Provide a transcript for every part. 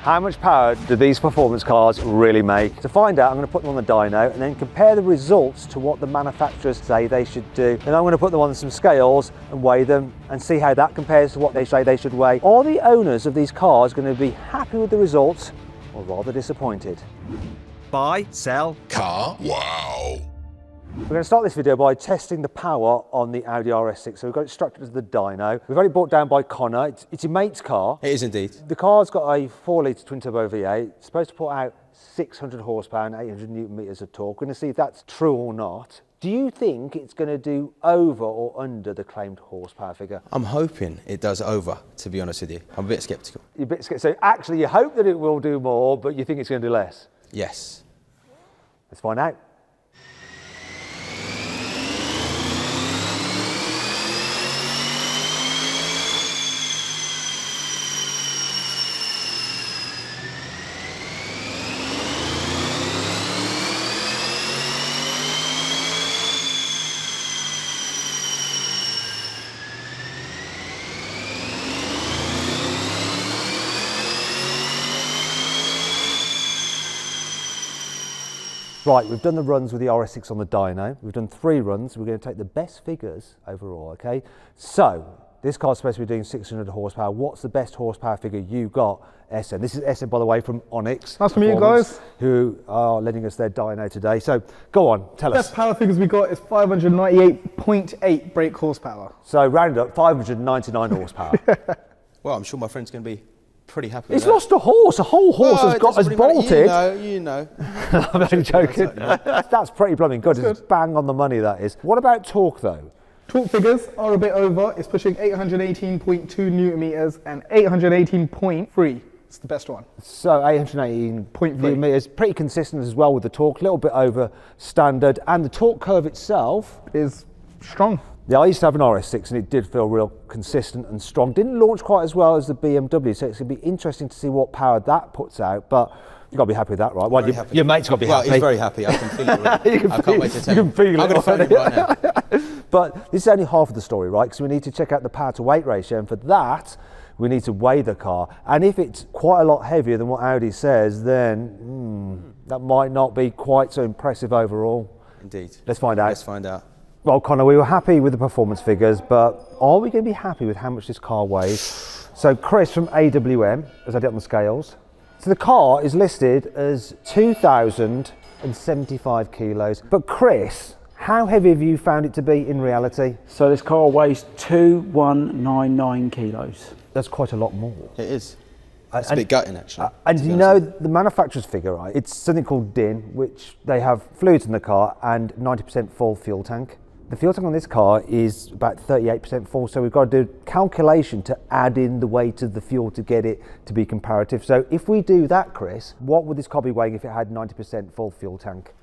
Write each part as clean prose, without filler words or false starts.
How much power do these performance cars really make? To find out, I'm going to put them on the dyno and then compare the results to what the manufacturers say they should do. Then I'm going to put them on some scales and weigh them and see how that compares to what they say they should weigh. Are the owners of these cars going to be happy with the results or rather disappointed? Buy, sell, carwow. We're going to start this video by testing the power on the Audi RS6. So we've got it strapped to the dyno. We've had it brought down by Connor. It's your mate's car. It is indeed. The car's got a 4-litre twin-turbo V8. It's supposed to put out 600 horsepower and 800 newton meters of torque. We're going to see if that's true or not. Do you think it's going to do over or under the claimed horsepower figure? I'm hoping it does over, to be honest with you. I'm a bit sceptical. You're a bit sceptical. So actually you hope that it will do more, but you think it's going to do less? Yes. Let's find out. Right, we've done the runs with the RS6 on the dyno. We've done 3 runs. We're going to take the best figures overall, okay? So, this car's supposed to be doing 600 horsepower. What's the best horsepower figure you got, SM? This is SM, by the way, from Onyx. Nice to meet you guys. Who are lending us their dyno today. So, go on, tell us. Best power figures we got is 598.8 brake horsepower. So, round up, 599 horsepower. Well, I'm sure my friend's going to be pretty happy with It's that. lost a horse. A whole horse has bolted. You know. I'm only joking. That's pretty blooming good. It's bang on the money, that is. What about torque, though? Torque figures are a bit over. It's pushing 818.2 newton meters and 818.3. It's the best one. So 818.3 newton meters, pretty consistent as well with the torque, a little bit over standard, and the torque curve itself is strong. Yeah, I used to have an RS6 and it did feel real consistent and strong. Didn't launch quite as well as the BMW, so it's going to be interesting to see what power that puts out, but you've got to be happy with that, right? Well, your mate's got to be happy. Well, he's very happy. I can feel it already. I can't wait to tell him. You can feel I'm going to phone him right now. But this is only half of the story, right? Because we need to check out the power to weight ratio, and for that, we need to weigh the car. And if it's quite a lot heavier than what Audi says, then that might not be quite so impressive overall. Indeed. Let's find out. Let's find out. Well, Connor, we were happy with the performance figures, but are we going to be happy with how much this car weighs? So Chris from AWM has had it on the scales. So the car is listed as 2,075 kilos. But Chris, how heavy have you found it to be in reality? So this car weighs 2,199 kilos. That's quite a lot more. It is. It's a bit gutting, actually. And you know, the manufacturer's figure, right? It's something called DIN, which they have fluids in the car and 90% full fuel tank. The fuel tank on this car is about 38% full, so we've got to do calculation to add in the weight of the fuel to get it to be comparative. So if we do that, Chris, what would this car be weighing if it had 90% full fuel tank?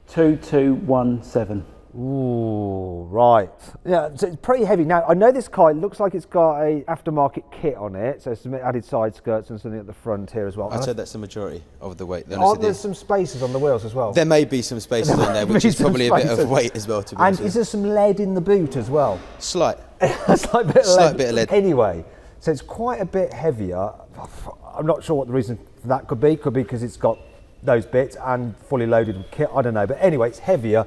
2217. Ooh, right. Yeah, so it's pretty heavy. Now, I know this car, it looks like it's got a aftermarket kit on it, so some added side skirts and something at the front here as well. I'd say that's the majority of the weight. Aren't there some spaces on the wheels as well? There may be some spaces on there, which is probably a bit of weight as well, to be honest. And is there some lead in the boot as well? Slight. A slight bit of lead. lead. Anyway, so it's quite a bit heavier. I'm not sure what the reason for that could be. Could be because it's got those bits and fully loaded with kit. I don't know. But anyway, it's heavier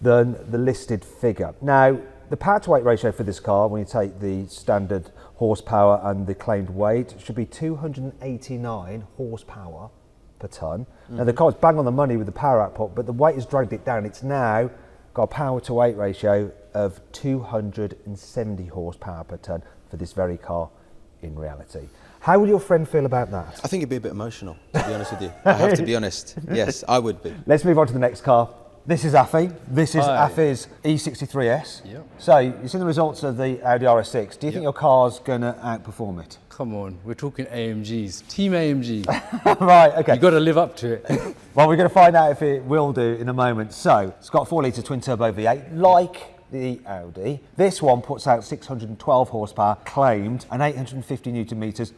than the listed figure. Now, the power to weight ratio for this car, when you take the standard horsepower and the claimed weight, should be 289 horsepower per tonne. Now, the car's bang on the money with the power output, but the weight has dragged it down. It's now got a power to weight ratio of 270 horsepower per tonne for this very car in reality. How would your friend feel about that? I think it'd be a bit emotional, to be honest with you. I have to be honest. Yes, I would be. Let's move on to the next car. This is Afi. This is Afi's E63S. Yep. So, you've seen the results of the Audi RS6. Do you think your car's going to outperform it? Come on, we're talking AMGs, Team AMG. Right, okay. You've got to live up to it. Well, we're going to find out if it will do in a moment. So, it's got a 4-litre twin-turbo V8, like the Audi. This one puts out 612 horsepower, claimed, and 850 newton meters,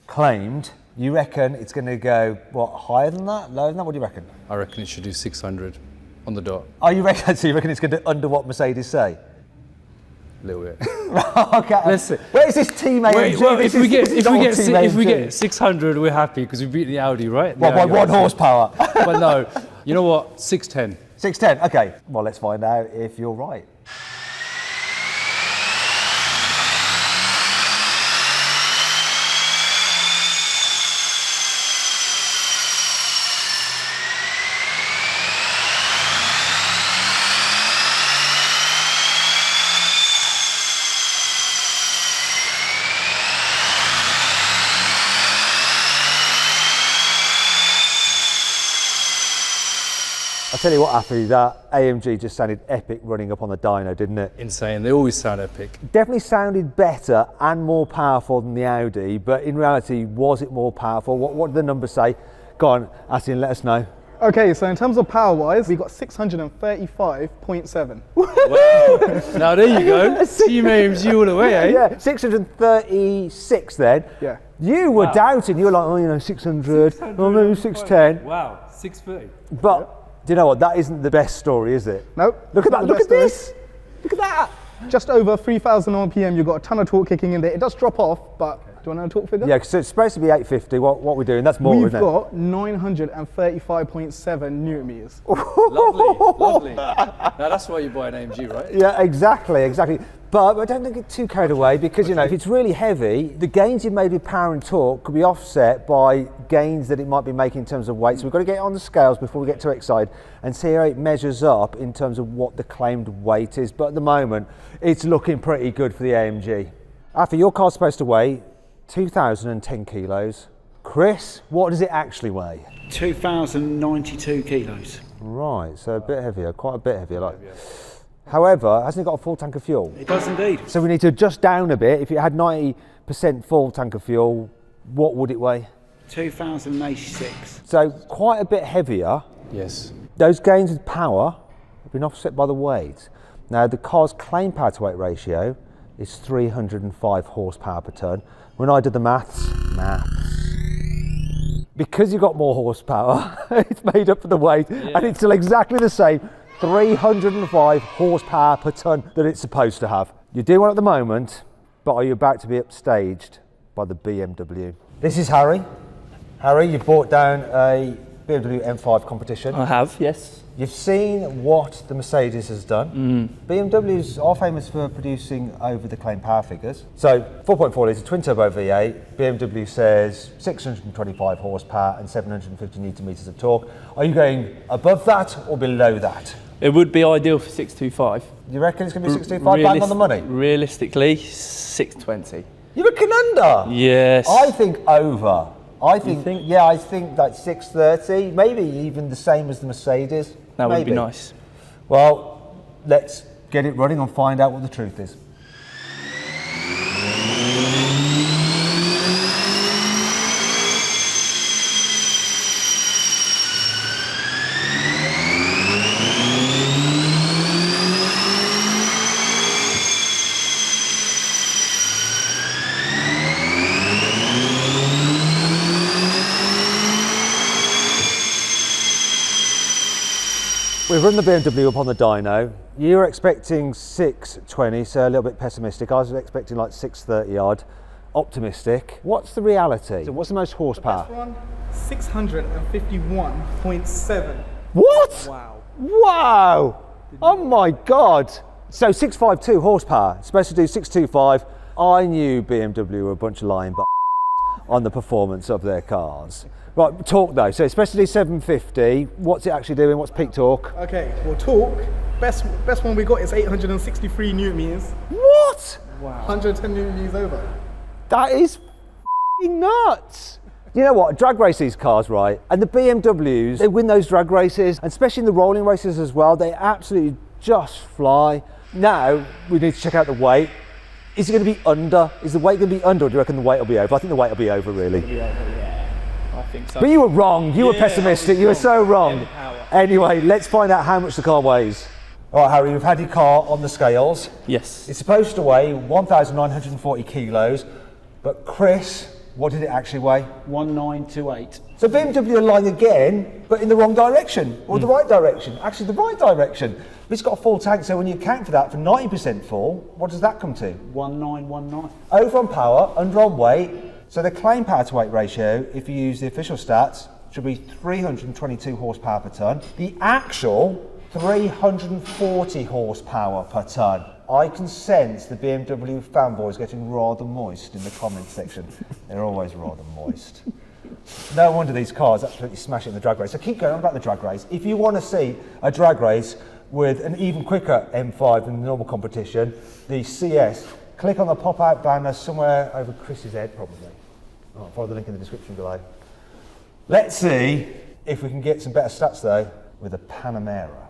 claimed. You reckon it's going to go, what, higher than that, lower than that? What do you reckon? I reckon it should do 600 on the dot. Oh, you reckon? So you reckon it's going to do under what Mercedes say? a little bit. Okay. Listen. Where's this Team AMG? Wait, well, This if we is not Team if we AMG. get 600, we're happy because we beat the Audi, right? The Well, by Audi, 1 obviously. horsepower. But no, you know what? 610. 610. Okay. Well, let's find out if you're right. I tell you what, Affy, that AMG just sounded epic running up on the dyno, didn't it? Insane. They always sound epic. Definitely sounded better and more powerful than the Audi, but in reality, was it more powerful? What did the numbers say? Go on, Affy, let us know. Okay, so in terms of power-wise, we got 635.7. Now there you go. Team AMG all the way, eh? Yeah, 636 then. Yeah. You were doubting, you were like, oh, you know, 600, oh, maybe 610. Wow, 630. But do you know what? That isn't the best story, is it? Nope. Look at that, not the look at best this. story. Look at that. Just over 3,000 RPM, you've got a ton of torque kicking in there. It does drop off, but do you want to know a torque figure? Yeah, because it's supposed to be 850. What we're doing, that's more, We've isn't got 935.7 newton meters. Lovely. Now that's why you buy an AMG, right? it? Yeah, exactly. But I don't get too carried away because, you know, if it's really heavy, the gains you've made with power and torque could be offset by gains that it might be making in terms of weight. So we've got to get it on the scales before we get too excited and see how it measures up in terms of what the claimed weight is. But at the moment, it's looking pretty good for the AMG. After your car's supposed to weigh 2,010 kilos. Chris, what does it actually weigh? 2,092 kilos. Right, so a bit heavier, quite a bit heavier. However, hasn't it got a full tank of fuel? It does indeed. So we need to adjust down a bit. If it had 90% full tank of fuel, what would it weigh? 2,086. So quite a bit heavier. Yes. Those gains with power have been offset by the weight. Now the car's claim power to weight ratio is 305 horsepower per tonne. When I did the maths, because you've got more horsepower, it's made up for the weight, and it's still exactly the same, 305 horsepower per tonne that it's supposed to have. You're doing one at the moment, but are you about to be upstaged by the BMW? This is Harry. Harry, you brought down a BMW M5 competition. I have, yes. You've seen what the Mercedes has done. BMWs are famous for producing over the claim power figures. So 4.4 litre twin turbo V8, BMW says 625 horsepower and 750 newton meters of torque. Are you going above that or below that? It would be ideal for 625. You reckon it's going to be 625 bang on the money? Realistically, 620. You reckon under? Yes. I think over. I think think? yeah, I think like 630, maybe even the same as the Mercedes. That would maybe. be nice. Well, let's get it running and find out what the truth is. We've run the BMW up on the dyno. You were expecting 620, so a little bit pessimistic. I was expecting like 630 odd. Optimistic. What's the reality? So what's the most horsepower? Best one, 651.7. What? Wow. Wow! Oh my God! So 652 horsepower, it's supposed to do 625. I knew BMW were a bunch of lying on the performance of their cars. Right, torque though, so it's supposed to do 750. What's it actually doing? What's peak torque? Okay, well torque, best one we got is 863 newton meters. What? Wow. 110 newton meters over. That is f***ing nuts. You know what, drag race these cars, right? And the BMWs, they win those drag races, and especially in the rolling races as well, they absolutely just fly. Now, we need to check out the weight. Is it going to be under? Is the weight going to be under, or do you reckon the weight will be over? I think the weight will be over, really. I think so. But you were wrong, you were pessimistic, you were so wrong. Power. Anyway, let's find out how much the car weighs. All right, Harry, we've had your car on the scales. Yes. It's supposed to weigh 1,940 kilos, but Chris what did it actually weigh? 1928. So BMW are lying again, but in the wrong direction, or the right direction. Actually, the right direction. But it's got a full tank, so when you account for that for 90% full, what does that come to? 1919. Over on power, under on weight. So the claim power to weight ratio, if you use the official stats, should be 322 horsepower per tonne. The actual 340 horsepower per tonne. I can sense the BMW fanboys getting rather moist in the comments section. They're always rather moist. No wonder these cars absolutely smash it in the drag race. So keep going on about the drag race. If you want to see a drag race with an even quicker M5 than the normal competition, the CS, click on the pop-out banner somewhere over Chris's head, probably. I'll follow the link in the description below. Let's see if we can get some better stats though with a Paνα Mera.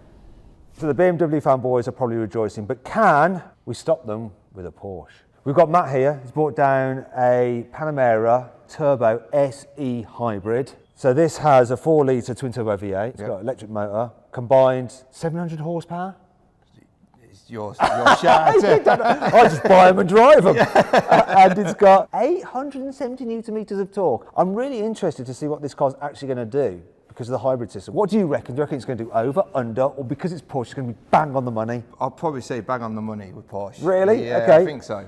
So the BMW fanboys are probably rejoicing, but can we stop them with a Porsche? We've got Matt here. He's brought down a Pana Mera Turbo SE hybrid. So this has a 4-litre twin turbo V8. It's got an electric motor, combined 700 horsepower. It's your shout. I just buy them and drive them. And it's got 870 newton meters of torque. I'm really interested to see what this car's actually going to do because of the hybrid system. What do you reckon? Do you reckon it's going to do over, under, or because it's Porsche, it's going to be bang on the money? I'll probably say bang on the money with Porsche. Really? Yeah, okay. I think so.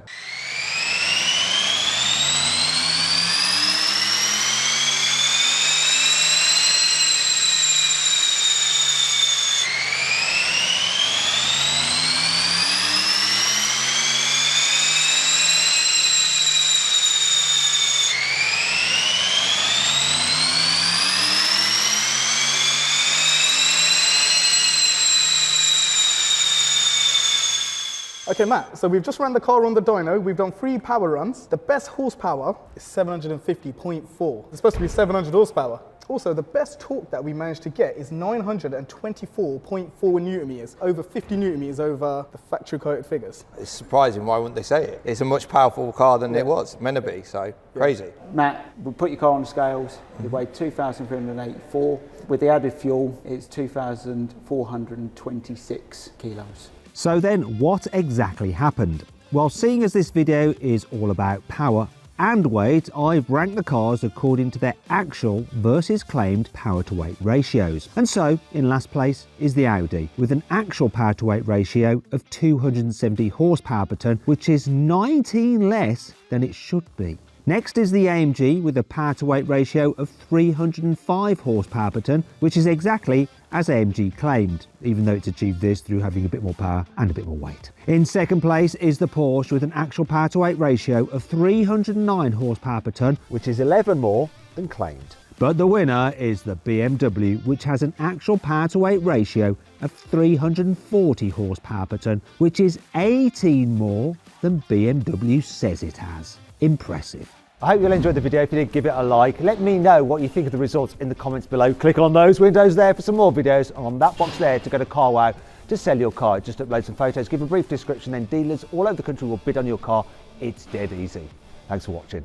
Okay, Matt, so we've just ran the car on the dyno. We've done 3 power runs. The best horsepower is 750.4. It's supposed to be 700 horsepower. Also, the best torque that we managed to get is 924.4 newton meters, over 50 newton meters over the factory quoted figures. It's surprising, why wouldn't they say it? It's a much powerful car than it was meant to be, so crazy. Matt, we'll put your car on the scales. It weighed 2,384. With the added fuel, it's 2,426 kilos. So then what exactly happened? Well, seeing as this video is all about power and weight, I've ranked the cars according to their actual versus claimed power to weight ratios. And so in last place is the Audi with an actual power to weight ratio of 270 horsepower per tonne, which is 19 less than it should be. Next is the AMG with a power to weight ratio of 305 horsepower per tonne, which is exactly as AMG claimed, even though it's achieved this through having a bit more power and a bit more weight. In second place is the Porsche with an actual power to weight ratio of 309 horsepower per tonne, Which is 11 more than claimed. but the winner is the BMW, which has an actual power to weight ratio of 340 horsepower per tonne, which is 18 more than BMW says it has. Impressive. I hope you'll enjoy the video. If you did, give it a like. Let me know what you think of the results in the comments below. Click on those windows there for some more videos, on that box there to go to CarWow to sell your car. Just upload some photos, give a brief description, then dealers all over the country will bid on your car. It's dead easy. Thanks for watching.